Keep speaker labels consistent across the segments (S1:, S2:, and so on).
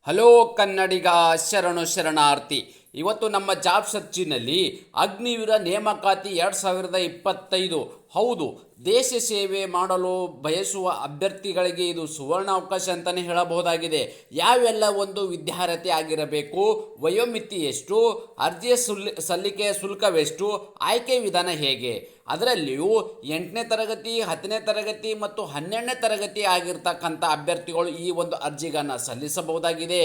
S1: Hello ಕನ್ನಡಿಗ, ಶರಣು ಶರಣಾರ್ಥಿ. ಇವತ್ತು ನಮ್ಮ ಜಾಬ್ ಸರ್ಚಿನಲ್ಲಿ ಅಗ್ನಿವೀರ ನೇಮಕಾತಿ 2025. ಹೌದು, ದೇಶ ಸೇವೆ ಮಾಡಲು ಬಯಸುವ ಅಭ್ಯರ್ಥಿಗಳಿಗೆ ಇದು ಸುವರ್ಣ ಅವಕಾಶ ಅಂತಲೇ ಹೇಳಬಹುದಾಗಿದೆ. ಯಾವೆಲ್ಲ ಒಂದು ವಿದ್ಯಾರ್ಹತೆ ಆಗಿರಬೇಕು, ವಯೋಮಿತಿ ಎಷ್ಟು, ಅರ್ಜಿಯ ಸಲ್ಲಿಕೆ ಶುಲ್ಕವೆಷ್ಟು, ಆಯ್ಕೆ ವಿಧಾನ ಹೇಗೆ, ಅದರಲ್ಲಿಯೂ 8ನೇ ತರಗತಿ 10ನೇ ತರಗತಿ ಮತ್ತು 12ನೇ ತರಗತಿ ಆಗಿರ್ತಕ್ಕಂಥ ಅಭ್ಯರ್ಥಿಗಳು ಈ ಒಂದು ಅರ್ಜಿಗಳನ್ನು ಸಲ್ಲಿಸಬಹುದಾಗಿದೆ.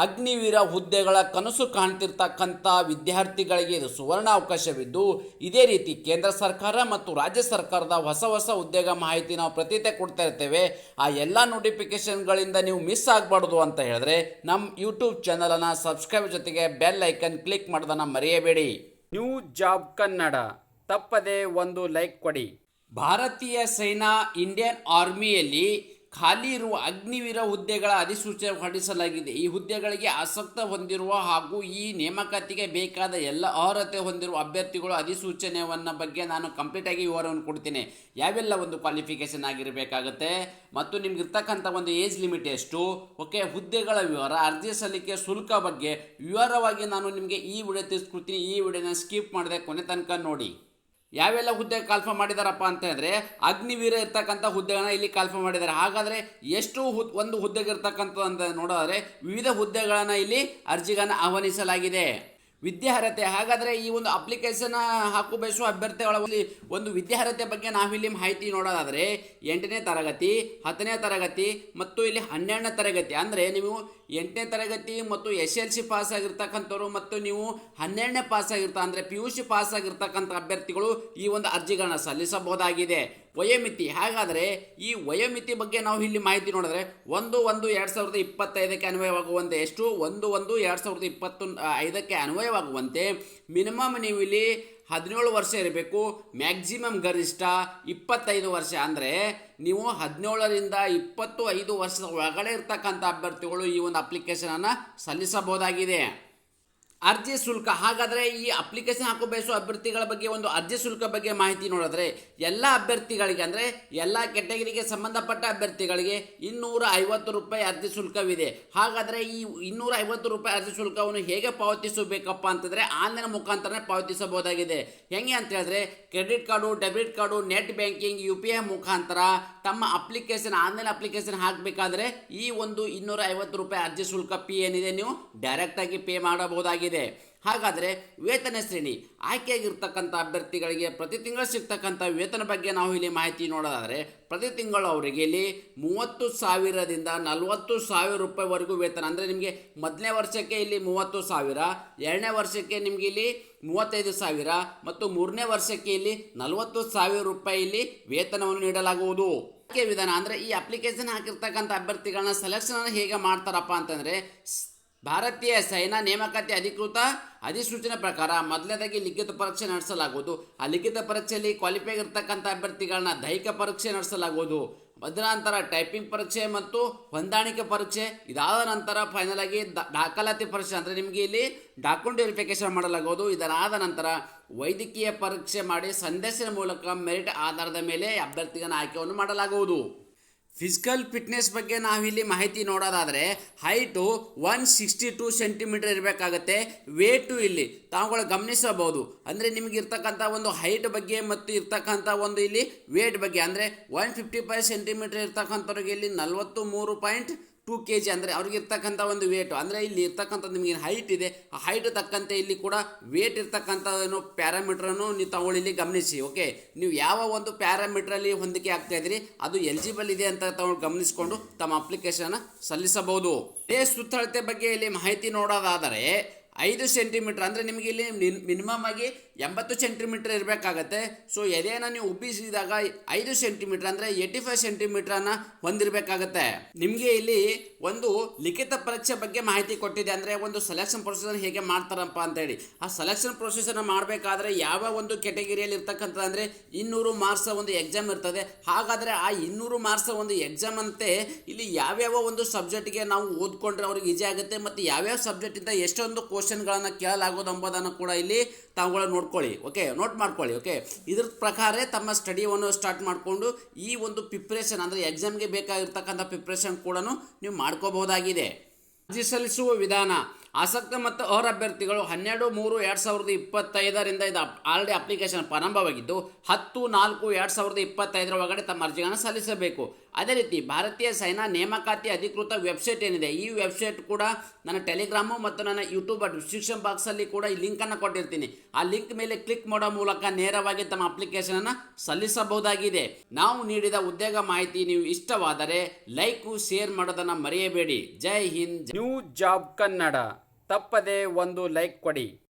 S1: ಅಗ್ನಿವೀರ ಹುದ್ದೆಗಳ ಕನಸು ಕಾಣ್ತಿರ್ತಕ್ಕಂಥ ವಿದ್ಯಾರ್ಥಿಗಳಿಗೆ ಇದು ಸುವರ್ಣ ಅವಕಾಶವಿದ್ದು, ಇದೇ ರೀತಿ ಕೇಂದ್ರ ಸರ್ಕಾರ ಮತ್ತು ರಾಜ್ಯ ಸರ್ಕಾರದ ಹೊಸ ಉದ್ಯೋಗ ಮಾಹಿತಿ ನಾವು ಪ್ರತಿನಿತ್ಯ ಕೊಡ್ತಾ ಇರ್ತೇವೆ. ಆ ಎಲ್ಲ ನೋಟಿಫಿಕೇಶನ್ಗಳಿಂದ ನೀವು ಮಿಸ್ ಆಗಬಾರ್ದು ಅಂತ ಹೇಳಿದ್ರೆ ನಮ್ಮ ಯೂಟ್ಯೂಬ್ ಚಾನಲನ್ನು ಸಬ್ಸ್ಕ್ರೈಬ್ ಜೊತೆಗೆ ಬೆಲ್ ಐಕನ್ ಕ್ಲಿಕ್ ಮಾಡೋದನ್ನು ಮರೆಯಬೇಡಿ. ನ್ಯೂ ಜಾಬ್ ಕನ್ನಡ ತಪ್ಪದೆ ಒಂದು ಲೈಕ್ ಕೊಡಿ. ಭಾರತೀಯ ಸೇನಾ ಇಂಡಿಯನ್ ಆರ್ಮಿಯಲ್ಲಿ ಖಾಲಿ ಇರುವ ಅಗ್ನಿವೀರ ಹುದ್ದೆಗಳ ಅಧಿಸೂಚನೆ ಹೊರಡಿಸಲಾಗಿದೆ. ಈ ಹುದ್ದೆಗಳಿಗೆ ಆಸಕ್ತ ಹೊಂದಿರುವ ಹಾಗೂ ಈ ನೇಮಕಾತಿಗೆ ಬೇಕಾದ ಎಲ್ಲ ಅರ್ಹತೆ ಹೊಂದಿರುವ ಅಭ್ಯರ್ಥಿಗಳು ಅಧಿಸೂಚನೆಯನ್ನು ಬಗ್ಗೆ ನಾನು ಕಂಪ್ಲೀಟಾಗಿ ವಿವರವನ್ನು ಕೊಡ್ತೀನಿ. ಯಾವೆಲ್ಲ ಒಂದು ಕ್ವಾಲಿಫಿಕೇಷನ್ ಆಗಿರಬೇಕಾಗುತ್ತೆ ಮತ್ತು ನಿಮ್ಗೆ ಇರ್ತಕ್ಕಂಥ ಒಂದು ಏಜ್ ಲಿಮಿಟ್ ಎಷ್ಟು, ಓಕೆ, ಹುದ್ದೆಗಳ ವಿವರ, ಅರ್ಜಿ ಸಲ್ಲಿಕೆ ಶುಲ್ಕ ಬಗ್ಗೆ ವಿವರವಾಗಿ ನಾನು ನಿಮಗೆ ಈ ವಿಡಿಯೋ ತಿಳಿಸ್ಕೊಡ್ತೀನಿ. ಈ ವಿಡಿಯೋನ ಸ್ಕಿಪ್ ಮಾಡಿದೆ ಕೊನೆ ತನಕ ನೋಡಿ. ಯಾವೆಲ್ಲ ಹುದ್ದೆ ಕಾಲ್ಫಾರ್ಮ್ ಮಾಡಿದಾರಪ್ಪ ಅಂತ ಹೇಳಿದ್ರೆ ಅಗ್ನಿವೀರ ಇರ್ತಕ್ಕಂಥ ಹುದ್ದೆಗಳನ್ನ ಇಲ್ಲಿ ಕಾಲ್ಫಾರ್ಮ್ ಮಾಡಿದ್ದಾರೆ. ಹಾಗಾದರೆ ಎಷ್ಟು ಒಂದು ಹುದ್ದೆಗೆ ಇರ್ತಕ್ಕಂಥದ್ದು ಅಂತ ನೋಡೋದಾದರೆ ವಿವಿಧ ಹುದ್ದೆಗಳನ್ನು ಇಲ್ಲಿ ಅರ್ಜಿಗಳನ್ನು ಆಹ್ವಾನಿಸಲಾಗಿದೆ. ವಿದ್ಯಾರ್ಹತೆ, ಹಾಗಾದರೆ ಈ ಒಂದು ಅಪ್ಲಿಕೇಶನ್ ಹಾಕು ಬಯಸುವ ಅಭ್ಯರ್ಥಿಗಳ ಒಂದು ವಿದ್ಯಾರ್ಹತೆ ಬಗ್ಗೆ ನಾವಿಲ್ಲಿ ಮಾಹಿತಿ ನೋಡೋದಾದರೆ 8ನೇ ತರಗತಿ 10ನೇ ತರಗತಿ ಮತ್ತು ಇಲ್ಲಿ 12ನೇ ತರಗತಿ, ಅಂದರೆ ನೀವು 8ನೇ ತರಗತಿ ಮತ್ತು SLC ಪಾಸ್ ಆಗಿರ್ತಕ್ಕಂಥವ್ರು ಮತ್ತು ನೀವು 12ನೇ ಪಾಸ್ ಅಂದರೆ PUC ಪಾಸ್ ಆಗಿರ್ತಕ್ಕಂಥ ಅಭ್ಯರ್ಥಿಗಳು ಈ ಒಂದು ಅರ್ಜಿಗಳನ್ನ ಸಲ್ಲಿಸಬಹುದಾಗಿದೆ. ವಯೋಮಿತಿ, ಹಾಗಾದರೆ ಈ ವಯೋಮಿತಿ ಬಗ್ಗೆ ನಾವು ಇಲ್ಲಿ ಮಾಹಿತಿ ನೋಡಿದ್ರೆ 1/1/2025ಕ್ಕೆ ಅನ್ವಯವಾಗುವಂತೆ ಎಷ್ಟು 1/1/2025ಕ್ಕೆ ಅನ್ವಯವಾಗುವಂತೆ ಮಿನಿಮಮ್ ನೀವು ಇಲ್ಲಿ 17 ವರ್ಷ ಇರಬೇಕು, ಮ್ಯಾಕ್ಸಿಮಮ್ ಗರಿಷ್ಠ 25 ವರ್ಷ. ಅಂದರೆ ನೀವು 17ರಿಂದ 25 ವರ್ಷದ ಒಳಗಡೆ ಇರ್ತಕ್ಕಂಥ ಅಭ್ಯರ್ಥಿಗಳು ಈ ಒಂದು ಅಪ್ಲಿಕೇಶನನ್ನು ಸಲ್ಲಿಸಬಹುದಾಗಿದೆ. ಅರ್ಜಿ ಶುಲ್ಕ, ಹಾಗಾದರೆ ಈ ಅಪ್ಲಿಕೇಶನ್ ಹಾಕೋ ಬಯಸುವ ಅಭ್ಯರ್ಥಿಗಳ ಬಗ್ಗೆ ಒಂದು ಅರ್ಜಿ ಶುಲ್ಕ ಬಗ್ಗೆ ಮಾಹಿತಿ ನೋಡಿದ್ರೆ ಎಲ್ಲ ಅಭ್ಯರ್ಥಿಗಳಿಗೆ ಅಂದರೆ ಎಲ್ಲ ಕೆಟಗರಿಗೆ ಸಂಬಂಧಪಟ್ಟ ಅಭ್ಯರ್ಥಿಗಳಿಗೆ 250 ರೂಪಾಯಿ ಅರ್ಜಿ ಶುಲ್ಕವಿದೆ. ಹಾಗಾದರೆ ಈ 250 ರೂಪಾಯಿ ಅರ್ಜಿ ಶುಲ್ಕವನ್ನು ಹೇಗೆ ಪಾವತಿಸಬೇಕಪ್ಪ ಅಂತಂದರೆ ಆನ್ಲೈನ್ ಮುಖಾಂತರ ಪಾವತಿಸಬಹುದಾಗಿದೆ. ಹೆಂಗೆ ಅಂತ ಹೇಳಿದ್ರೆ credit card, debit card, net banking, UPI ಮುಖಾಂತರ ತಮ್ಮ ಅಪ್ಲಿಕೇಶನ್ ಆನ್ಲೈನ್ ಅಪ್ಲಿಕೇಶನ್ ಹಾಕಬೇಕಾದ್ರೆ ಈ ಒಂದು 250 ರೂಪಾಯಿ ಅರ್ಜಿ ಶುಲ್ಕ ಫೀ ಏನಿದೆ ನೀವು ಡೈರೆಕ್ಟಾಗಿ ಪೇ ಮಾಡಬಹುದಾಗಿದೆ. ಹಾಗಾದರೆ ವೇತನ ಶ್ರೇಣಿ, ಆಯ್ಕೆಯಾಗಿರ್ತಕ್ಕಂಥ ಅಭ್ಯರ್ಥಿಗಳಿಗೆ ಪ್ರತಿ ತಿಂಗಳು ಸಿಗ್ತಕ್ಕಂಥ ವೇತನ ಬಗ್ಗೆ ನಾವು ಇಲ್ಲಿ ಮಾಹಿತಿ ನೋಡೋದಾದರೆ ಪ್ರತಿ ತಿಂಗಳು ಅವರಿಗೆ ಇಲ್ಲಿ 30,000ದಿಂದ 40,000 ರೂಪಾಯಿವರೆಗೂ ವೇತನ. ಅಂದರೆ ನಿಮಗೆ ಮೊದಲನೇ ವರ್ಷಕ್ಕೆ ಇಲ್ಲಿ 30,000, 2ನೇ ವರ್ಷಕ್ಕೆ ನಿಮಗೆ ಇಲ್ಲಿ 35,000 ಮತ್ತು 3ನೇ ವರ್ಷಕ್ಕೆ ಇಲ್ಲಿ 40,000 ರೂಪಾಯಿ ಇಲ್ಲಿ ವೇತನವನ್ನು ನೀಡಲಾಗುವುದು. ಆಯ್ಕೆ ವಿಧಾನ, ಅಂದರೆ ಈ ಅಪ್ಲಿಕೇಶನ್ ಹಾಕಿರ್ತಕ್ಕಂಥ ಅಭ್ಯರ್ಥಿಗಳನ್ನ ಸೆಲೆಕ್ಷನ್ ಹೇಗೆ ಮಾಡ್ತಾರಪ್ಪ ಅಂತಂದರೆ ಭಾರತೀಯ ಸೇನಾ ನೇಮಕಾತಿ ಅಧಿಕೃತ ಅಧಿಸೂಚನೆ ಪ್ರಕಾರ ಮೊದಲನೇದಾಗಿ ಲಿಖಿತ ಪರೀಕ್ಷೆ ನಡೆಸಲಾಗುವುದು. ಆ ಲಿಖಿತ ಪರೀಕ್ಷೆಯಲ್ಲಿ ಕ್ವಾಲಿಫೈ ಆಗಿರ್ತಕ್ಕಂಥ ಅಭ್ಯರ್ಥಿಗಳನ್ನ ದೈಹಿಕ ಪರೀಕ್ಷೆ ನಡೆಸಲಾಗುವುದು. ನಂತರ ಟೈಪಿಂಗ್ ಪರೀಕ್ಷೆ ಮತ್ತು ಹೊಂದಾಣಿಕೆ ಪರೀಕ್ಷೆ, ಇದಾದ ನಂತರ ಫೈನಲ್ ಆಗಿ ದಾಖಲಾತಿ ಪರೀಕ್ಷೆ, ಅಂದರೆ ನಿಮಗೆ ಇಲ್ಲಿ ಡಾಕ್ಯುಮೆಂಟ್ ವೆರಿಫಿಕೇಶನ್ ಮಾಡಲಾಗುವುದು. ಇದರಾದ ನಂತರ ವೈದ್ಯಕೀಯ ಪರೀಕ್ಷೆ ಮಾಡಿ ಸಂದೇಶದ ಮೂಲಕ ಮೆರಿಟ್ ಆಧಾರದ ಮೇಲೆ ಅಭ್ಯರ್ಥಿಗಳ ಆಯ್ಕೆಯನ್ನು ಮಾಡಲಾಗುವುದು. ಫಿಸಿಕಲ್ ಫಿಟ್ನೆಸ್ ಬಗ್ಗೆ ನಾವಿಲ್ಲಿ ಮಾಹಿತಿ ನೋಡೋದಾದರೆ ಹೈಟು 162 ಸೆಂಟಿಮೀಟರ್ ಇರಬೇಕಾಗತ್ತೆ. ವೇಟು ಇಲ್ಲಿ ತಾವುಗಳು ಗಮನಿಸಬಹುದು. ಅಂದರೆ ನಿಮಗೆ ಇರ್ತಕ್ಕಂಥ ಒಂದು ಹೈಟ್ ಬಗ್ಗೆ ಮತ್ತು ಇರ್ತಕ್ಕಂಥ ಒಂದು ಇಲ್ಲಿ ವೇಟ್ ಬಗ್ಗೆ, ಅಂದರೆ 155 ಸೆಂಟಿಮೀಟರ್ ಇರ್ತಕ್ಕಂಥವ್ರಿಗೆ ಇಲ್ಲಿ 43.2 kg, ಅಂದರೆ ಅವ್ರಿಗೆ ಇರ್ತಕ್ಕಂಥ ಒಂದು ವೇಟು, ಅಂದರೆ ಇಲ್ಲಿ ಇರ್ತಕ್ಕಂಥ ನಿಮಗೆ ಹೈಟ್ ಇದೆ, ಆ ಹೈಟ್ ತಕ್ಕಂತೆ ಇಲ್ಲಿ ಕೂಡ ವೇಟ್ ಇರ್ತಕ್ಕಂಥ ಏನು ಪ್ಯಾರಾಮೀಟ್ರನ್ನು ನೀವು ತಗೊಳ್ಳಿ ಇಲ್ಲಿ ಗಮನಿಸಿ. ಓಕೆ, ನೀವು ಯಾವ ಒಂದು ಪ್ಯಾರಾಮೀಟ್ರಲ್ಲಿ ಹೊಂದಿಕೆ ಆಗ್ತಾ ಇದ್ದೀರಿ ಅದು ಎಲಿಜಿಬಲ್ ಇದೆ ಅಂತ ತಗೊಂಡು ಗಮನಿಸಿಕೊಂಡು ತಮ್ಮ ಅಪ್ಲಿಕೇಶನ್ ಸಲ್ಲಿಸಬಹುದು. ಸುತ್ತಳತೆ ಬಗ್ಗೆ ಇಲ್ಲಿ ಮಾಹಿತಿ ನೋಡೋದಾದರೆ 5 ಸೆಂಟಿಮೀಟರ್, ಅಂದರೆ ನಿಮಗೆ ಇಲ್ಲಿ ಮಿನಿಮಮ್ ಆಗಿ 80 ಸೆಂಟಿಮೀಟರ್ ಇರಬೇಕಾಗತ್ತೆ. ಸೊ ಎದೆಯನ್ನು ನೀವು ಉಬ್ಬಿಸಿದಾಗ 5 ಸೆಂಟಿಮೀಟರ್ ಅಂದರೆ 85 ಸೆಂಟಿಮೀಟ್ರನ್ನು ಹೊಂದಿರಬೇಕಾಗತ್ತೆ. ನಿಮಗೆ ಇಲ್ಲಿ ಒಂದು ಲಿಖಿತ ಪರೀಕ್ಷೆ ಬಗ್ಗೆ ಮಾಹಿತಿ ಕೊಟ್ಟಿದೆ. ಅಂದರೆ ಒಂದು ಸೆಲೆಕ್ಷನ್ ಪ್ರೊಸೆಸರ್ ಹೇಗೆ ಮಾಡ್ತಾರಪ್ಪ ಅಂತೇಳಿ, ಆ ಸೆಲೆಕ್ಷನ್ ಪ್ರೊಸೆಸರ್ನ ಮಾಡಬೇಕಾದ್ರೆ ಯಾವ ಒಂದು ಕೆಟಗರಿಯಲ್ಲಿ ಇರ್ತಕ್ಕಂಥ ಅಂದರೆ 200 ಮಾರ್ಕ್ಸ್ ಒಂದು ಎಕ್ಸಾಮ್ ಇರ್ತದೆ. ಹಾಗಾದರೆ ಆ 200 ಮಾರ್ಕ್ಸ್ ಒಂದು ಎಕ್ಸಾಮ್ ಅಂತೆ ಇಲ್ಲಿ ಯಾವ್ಯಾವ ಒಂದು ಸಬ್ಜೆಕ್ಟ್ಗೆ ನಾವು ಓದ್ಕೊಂಡ್ರೆ ಅವ್ರಿಗೆ ಈಜಿ ಆಗುತ್ತೆ ಮತ್ತು ಯಾವ್ಯಾವ ಸಬ್ಜೆಕ್ಟಿಂದ ಎಷ್ಟೊಂದು ಕ್ವಶನ್ಗಳನ್ನು ಕೇಳಲಾಗೋದು ಎಂಬುದನ್ನು ಕೂಡ ಇಲ್ಲಿ ತಾವುಗಳು ನೋಡ್ಕೊಳ್ಳಿ. ಓಕೆ, ನೋಟ್ ಮಾಡ್ಕೊಳ್ಳಿ. ಓಕೆ, ಇದ್ರ ಪ್ರಕಾರ ತಮ್ಮ ಸ್ಟಡಿಯನ್ನು ಸ್ಟಾರ್ಟ್ ಮಾಡಿಕೊಂಡು ಈ ಒಂದು ಪ್ರಿಪ್ರೇಷನ್ ಅಂದರೆ ಎಕ್ಸಾಮ್ಗೆ ಬೇಕಾಗಿರ್ತಕ್ಕಂಥ ಪ್ರಿಪ್ರೇಷನ್ ಕೂಡ ನೀವು ಮಾಡ್ಕೋಬಹುದಾಗಿದೆ. ಅರ್ಜಿ ಸಲ್ಲಿಸುವ ವಿಧಾನ: ಆಸಕ್ತ ಮತ್ತು ಅರ್ಹ ಅಭ್ಯರ್ಥಿಗಳು 12/3/2025 ಇದು ಆಲ್ರೆಡಿ ಅಪ್ಲಿಕೇಶನ್ ಪ್ರಾರಂಭವಾಗಿದ್ದು 10/4/2025 ಒಳಗಡೆ ತಮ್ಮ ಅರ್ಜಿಗಳನ್ನು ಸಲ್ಲಿಸಬೇಕು. ಅದೇ ರೀತಿ ಭಾರತೀಯ ಸೇನಾ ನೇಮಕಾತಿ ಅಧಿಕೃತ ವೆಬ್ಸೈಟ್ ಏನಿದೆ, ಈ ವೆಬ್ಸೈಟ್ ಕೂಡ ನನ್ನ ಟೆಲಿಗ್ರಾಮು ಮತ್ತು ನನ್ನ ಯೂಟ್ಯೂಬ್ ಡಿಸ್ಕ್ರಿಪ್ಷನ್ ಬಾಕ್ಸಲ್ಲಿ ಕೂಡ ಈ ಲಿಂಕನ್ನು ಕೊಟ್ಟಿರ್ತೀನಿ. ಆ ಲಿಂಕ್ ಮೇಲೆ ಕ್ಲಿಕ್ ಮಾಡೋ ಮೂಲಕ ನೇರವಾಗಿ ತಮ್ಮ ಅಪ್ಲಿಕೇಶನನ್ನು ಸಲ್ಲಿಸಬಹುದಾಗಿದೆ. ನಾವು ನೀಡಿದ ಉದ್ಯೋಗ ಮಾಹಿತಿ ನೀವು ಇಷ್ಟವಾದರೆ ಲೈಕು ಶೇರ್ ಮಾಡೋದನ್ನು ಮರೆಯಬೇಡಿ. ಜೈ ಹಿಂದ್. ನ್ಯೂ ಜಾಬ್ ಕನ್ನಡ, ತಪ್ಪದೆ ಒಂದು ಲೈಕ್ ಕೊಡಿ.